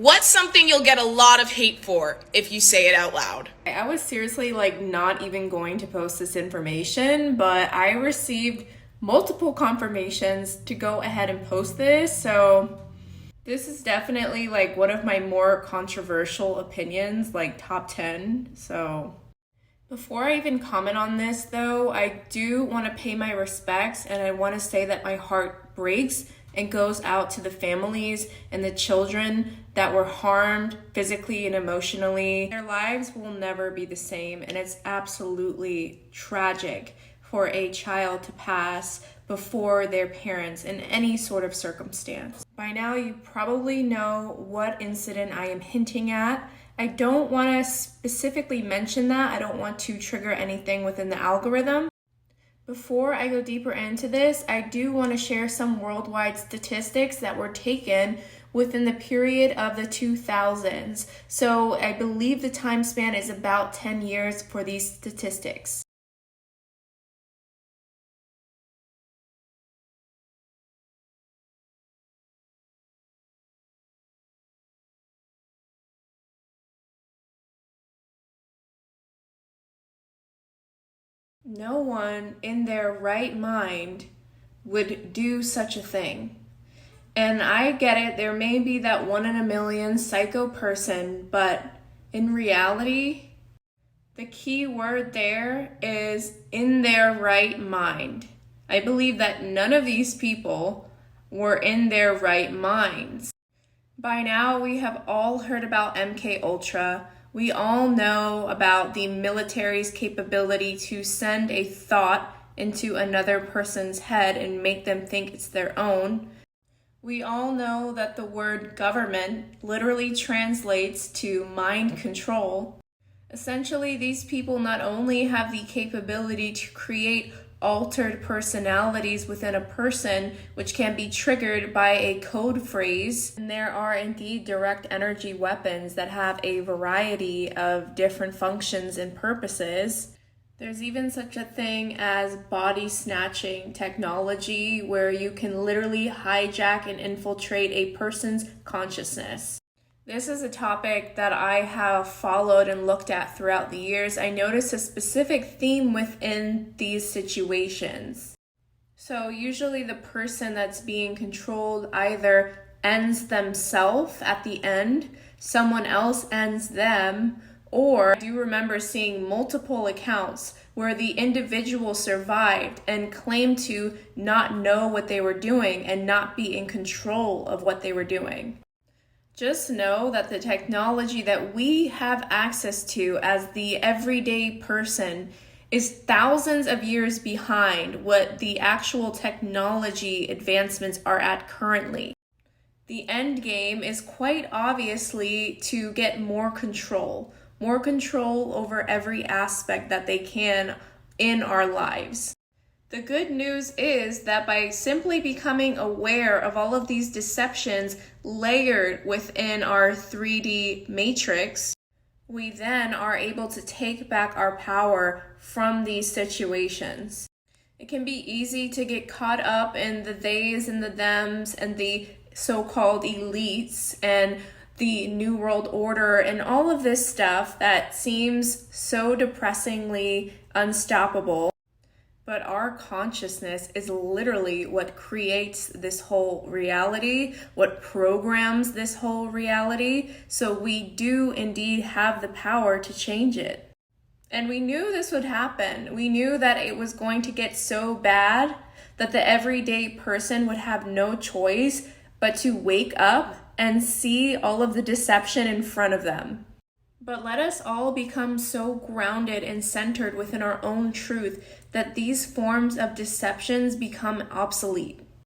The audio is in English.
What's something you'll get a lot of hate for if you say it out loud? I was seriously not even going to post this information, but I received multiple confirmations to go ahead and post this. So this is definitely one of my more controversial opinions, top 10. So before I even comment on this though, I do want to pay my respects, and I want to say that my heart breaks and goes out to the families and the children that were harmed physically and emotionally. Their lives will never be the same, and it's absolutely tragic for a child to pass before their parents in any sort of circumstance. By now, you probably know what incident I am hinting at. I don't want to specifically mention that. I don't want to trigger anything within the algorithm. Before I go deeper into this, I do want to share some worldwide statistics that were taken within the period of the 2000s. So I believe the time span is about 10 years for these statistics. No one in their right mind would do such a thing. And I get it, there may be that 1 in a million psycho person, but in reality, the key word there is in their right mind. I believe that none of these people were in their right minds. By now, we have all heard about MK Ultra. We all know about the military's capability to send a thought into another person's head and make them think it's their own. We all know that the word government literally translates to mind control. Essentially, these people not only have the capability to create altered personalities within a person, which can be triggered by a code phrase, and there are indeed direct energy weapons that have a variety of different functions and purposes. There's even such a thing as body snatching technology, where you can literally hijack and infiltrate a person's consciousness. This is a topic that I have followed and looked at throughout the years. I noticed a specific theme within these situations. So usually the person that's being controlled either ends themselves at the end, someone else ends them, or I do remember seeing multiple accounts where the individual survived and claimed to not know what they were doing and not be in control of what they were doing. Just know that the technology that we have access to as the everyday person is thousands of years behind what the actual technology advancements are at currently. The end game is quite obviously to get more control over every aspect that they can in our lives. The good news is that by simply becoming aware of all of these deceptions layered within our 3D matrix, we then are able to take back our power from these situations. It can be easy to get caught up in the theys and the thems and the so-called elites and the New World Order and all of this stuff that seems so depressingly unstoppable. But our consciousness is literally what creates this whole reality, what programs this whole reality. So we do indeed have the power to change it. And we knew this would happen. We knew that it was going to get so bad that the everyday person would have no choice but to wake up and see all of the deception in front of them. But let us all become so grounded and centered within our own truth that these forms of deceptions become obsolete.